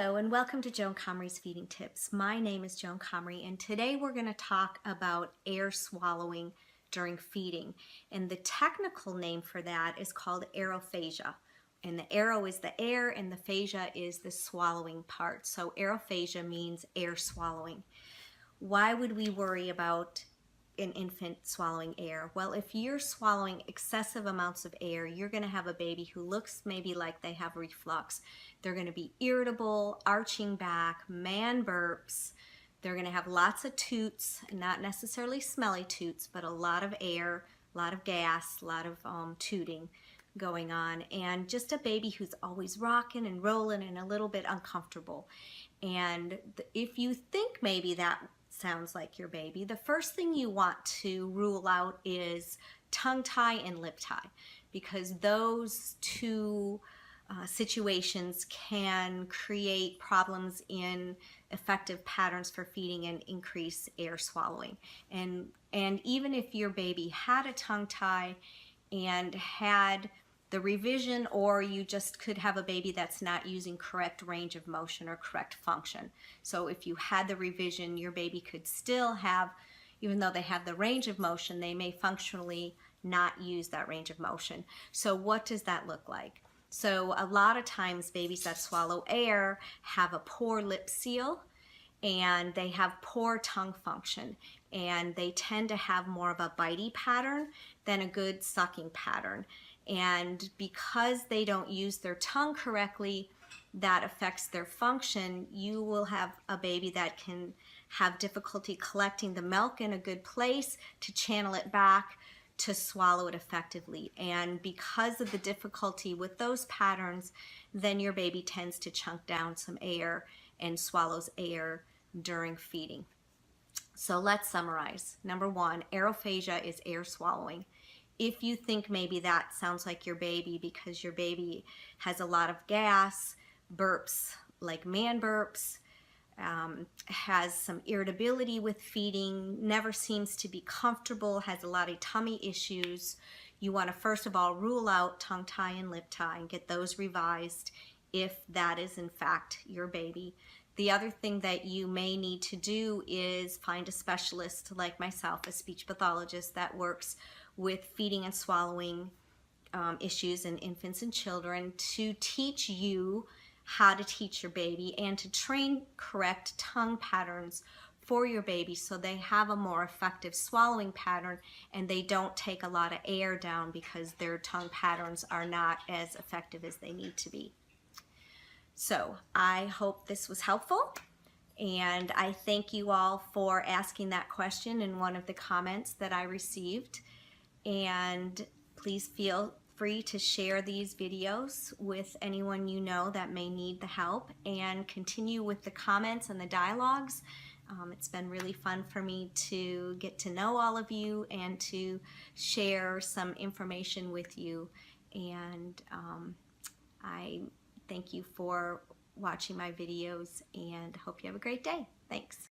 Hello and welcome to Joan Comrie's Feeding Tips. My name is Joan Comrie and today we're going to talk about air swallowing during feeding. And the technical name for that is called aerophagia. And the aero is the air and the phagia is the swallowing part. So aerophagia means air swallowing. Why would we worry about an infant swallowing air? Well, if you're swallowing excessive amounts of air, you're going to have a baby who looks maybe like they have reflux. They're going to be irritable, arching back, man burps. They're going to have lots of toots, not necessarily smelly toots, but a lot of air, a lot of gas, a lot of tooting going on, and just a baby who's always rocking and rolling and a little bit uncomfortable. And if you think maybe that sounds like your baby, the first thing you want to rule out is tongue tie and lip tie, because those two situations can create problems in effective patterns for feeding and increase air swallowing. And even if your baby had a tongue tie and had the revision, or you just could have a baby that's not using correct range of motion or correct function. So if you had the revision, your baby could still have, even though they have the range of motion, they may functionally not use that range of motion. So what does that look like? So a lot of times babies that swallow air have a poor lip seal and they have poor tongue function, and they tend to have more of a bitey pattern than a good sucking pattern. And because they don't use their tongue correctly, that affects their function. You will have a baby that can have difficulty collecting the milk in a good place to channel it back to swallow it effectively. And because of the difficulty with those patterns, then your baby tends to chunk down some air and swallows air during feeding. So let's summarize. Number one, aerophagia is air swallowing. If you think maybe that sounds like your baby because your baby has a lot of gas, burps like man burps, has some irritability with feeding, never seems to be comfortable, has a lot of tummy issues, you want to first of all rule out tongue tie and lip tie and get those revised if that is in fact your baby. The other thing that you may need to do is find a specialist like myself, a speech pathologist that works with feeding and swallowing issues in infants and children, to teach you how to teach your baby and to train correct tongue patterns for your baby so they have a more effective swallowing pattern and they don't take a lot of air down because their tongue patterns are not as effective as they need to be. So I hope this was helpful, and I thank you all for asking that question in one of the comments that I received. And please feel free to share these videos with anyone you know that may need the help, and continue with the comments and the dialogues. It's been really fun for me to get to know all of you and to share some information with you. And I thank you for watching my videos and hope you have a great day. Thanks.